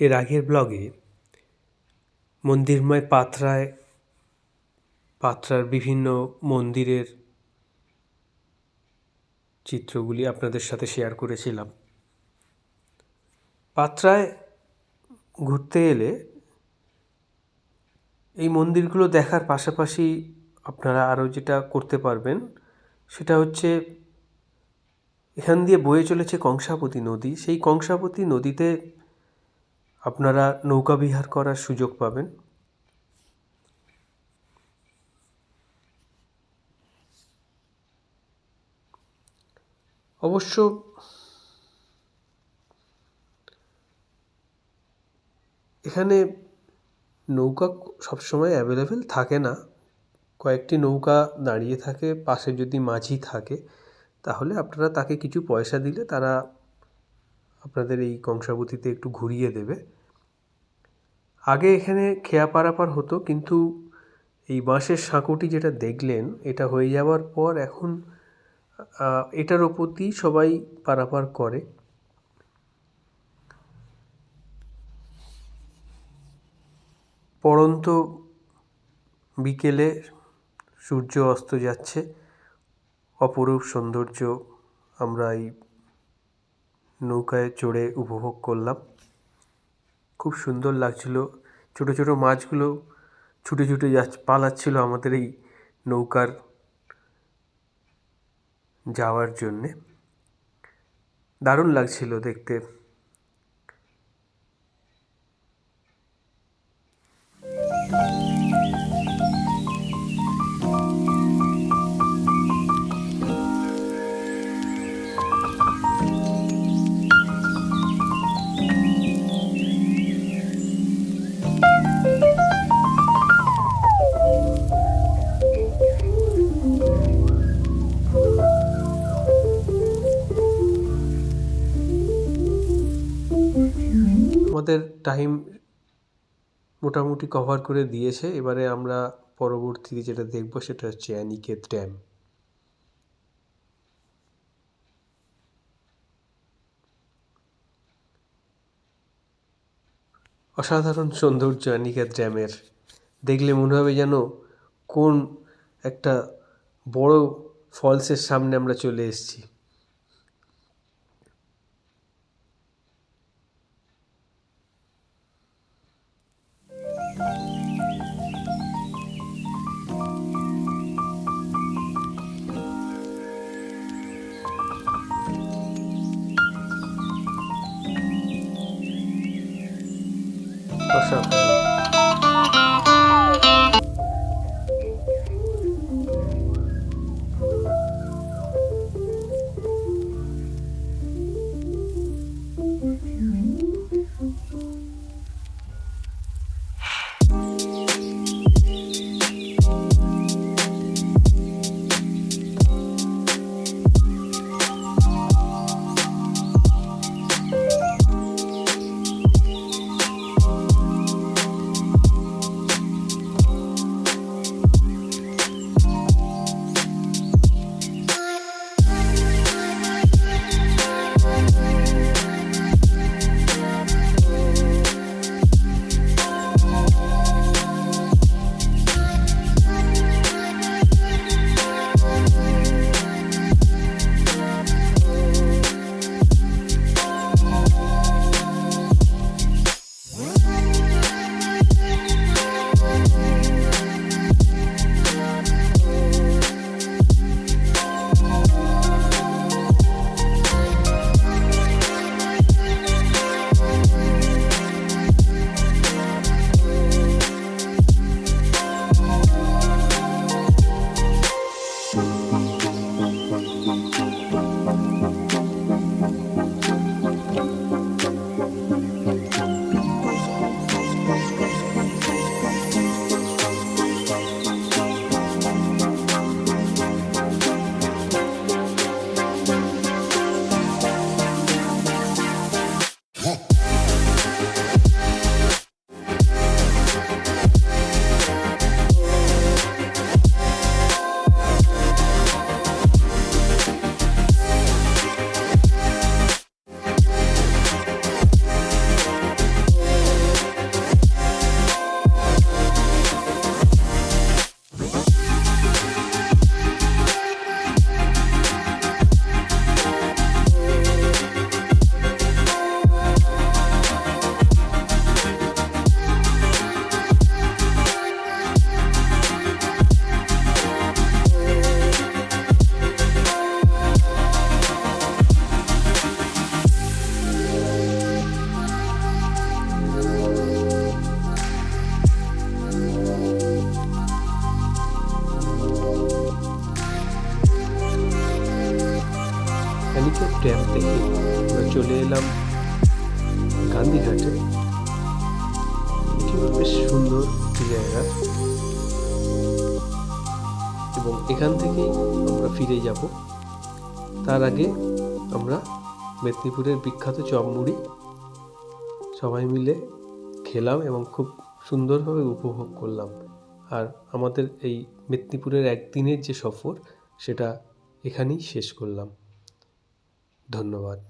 এর আগের ব্লগে মন্দিরময় পাত্রার বিভিন্ন মন্দিরের চিত্রগুলি আপনাদের সাথে শেয়ার করেছিলাম। পাত্রায় ঘুরতে এলে এই মন্দিরগুলো দেখার পাশাপাশি আপনারা আরও যেটা করতে পারবেন সেটা হচ্ছে এখান দিয়ে বয়ে চলেছে কংসাবতী নদী। সেই কংসাবতী নদীতে আপনারা নৌকা বিহার করার সুযোগ পাবেন। অবশ্য এখানে নৌকা সবসময় অ্যাভেলেবেল থাকে না, কয়েকটি নৌকা দাঁড়িয়ে থাকে। পাশে যদি মাঝি থাকে তাহলে আপনারা তাকে কিছু পয়সা দিলে তারা আপনাদের এই কংসাবতীতে একটু ঘুরিয়ে দেবে। আগে এখানে খেয়া পারাপার হতো, কিন্তু এই বাঁশের সাঁকোটি যেটা দেখলেন এটা হয়ে যাওয়ার পর এখন এটার ওপর দিয়েই সবাই পারাপার করে। পড়ন্ত বিকেলে সূর্য অস্ত যাচ্ছে, অপরূপ সৌন্দর্য আমরা এই নৌকায় চড়ে উপভোগ করলাম। খুব সুন্দর লাগছিল। ছোটো ছোটো মাছগুলো ছুটে ছুটে পালাচ্ছিল আমাদের এই নৌকার যাওয়ার জন্যে। দারুণ লাগছিল দেখতে। আমাদের টাইম মোটামুটি কভার করে দিয়েছে। এবারে আমরা পরবর্তীতে যেটা দেখব সেটা হচ্ছে অ্যানিকেত ড্যাম। অসাধারণ সৌন্দর্য অ্যানিকেত ড্যামের। দেখলে মনে হবে যেন কোন একটা বড় ফলসের সামনে আমরা চলে এসেছি। অসাধারণ। থেকে ট্র্যাম থেকে আমরা চলে এলাম গান্ধীঘাটে। এটিও বেশ সুন্দর একটি জায়গা এবং এখান থেকেই আমরা ফিরে যাব। তার আগে আমরা মেদিনীপুরের বিখ্যাত চপ মুড়ি সবাই মিলে খেলাম এবং খুব সুন্দরভাবে উপভোগ করলাম। আর আমাদের এই মেদিনীপুরের একদিনের যে সফর সেটা এখানেই শেষ করলাম। ধন্যবাদ।